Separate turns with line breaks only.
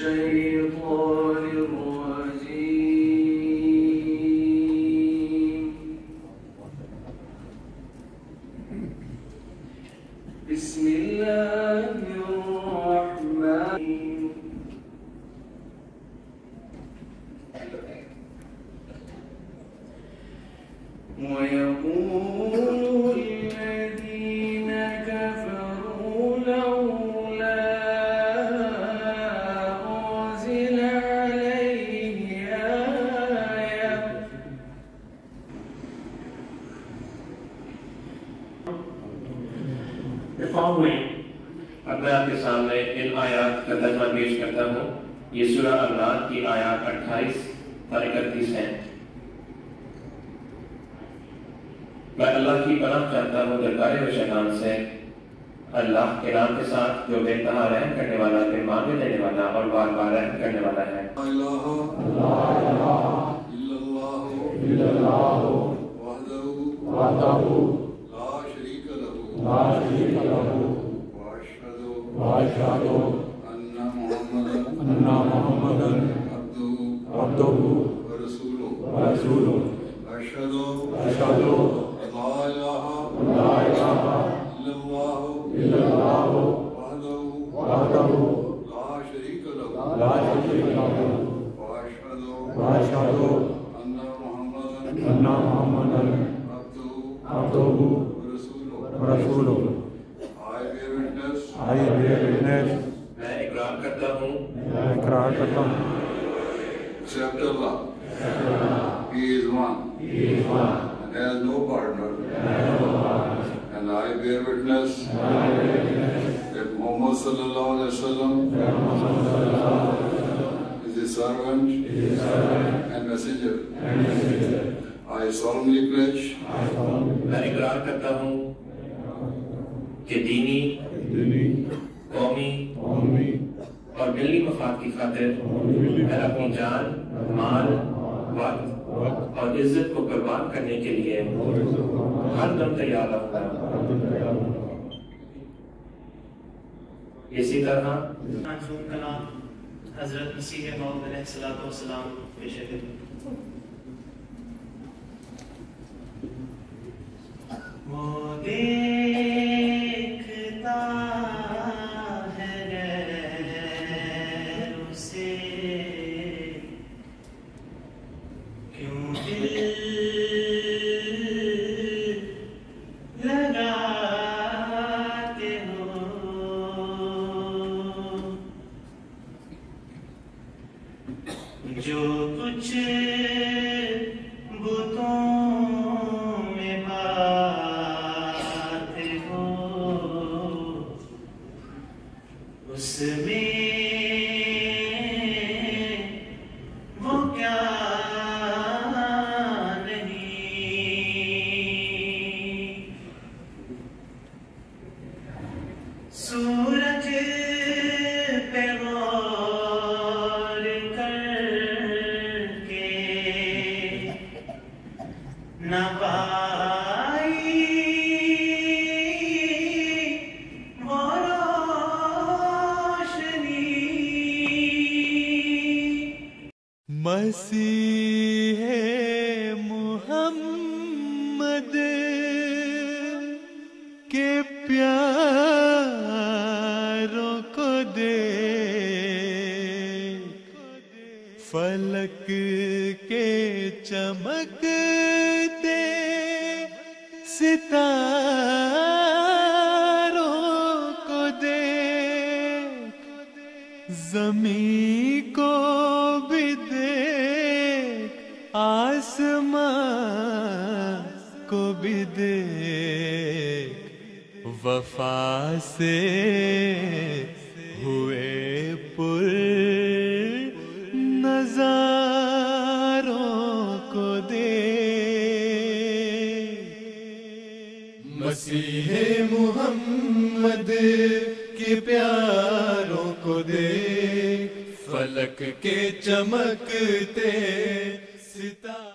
الشيطان الرجيم. بسم الله الرحمن الرحيم. ويقول الذين كفروا لولا أنزل عليه آية.
اب میں آپ کے سامنے ان آیات کا ترجمہ پیش کرتا ہوں۔ یہ سورہ الرعد کی آیات 28 اور 31 ہیں۔ میں اللہ کی پناہ چاہتا ہوں درکار و شیطان سے، اللہ کے نام کے ساتھ جو بے انتہا رحم کرنے والا، بے مانگنے دینے والا اور بار بار رحم کرنے والا ہے۔
لا الہ الا اللہ وحدہ لا شریک لہ واشہد ان محمدا عبدہ ورسولہ۔ اشہد لا الہ الا اللہ وحدہ لا شریک لہ واشہد ان محمدا عبدہ ورسولہ۔ I bear witness
میں اقرار کرتا ہوں
except Allah. He is one and has no partner. And I bear witness that Muhammad sallallahu alaihi wasallam is his servant and messenger. I solemnly pledge
میں اقرار کرتا ہوں کہ دینی، قومی اور ملی مفاد کی خاطر میں اپنی جان، مال، وقت اور عزت کو قربان کرنے کے لیے ہر دم تیار رہوں گا۔ اسی طرح
منظوم کلام حضرت مسیح موعود علیہ السلام پیش کریں۔ وہ دیکھتا ہے غیروں سے، کیوں دل لگاتے ہو؟ جو کچھ بتوں میں پاتے ہو، اس میں وہ کیا نہیں؟ سورج پہ غور کر کے نہ پائی وہ روشنی۔
مسیح محمد کے پیاروں کو دیکھ، فلک کے چمکتے ستاروں کو دیکھ، زمین کو بھی دیکھ، آسمان کو بھی دیکھ، وفا سے ہوئے پر نظاروں کو دیکھ۔ مسیح محمد کے پیاروں کو دیکھ، فلک کے چمکتے ستاروں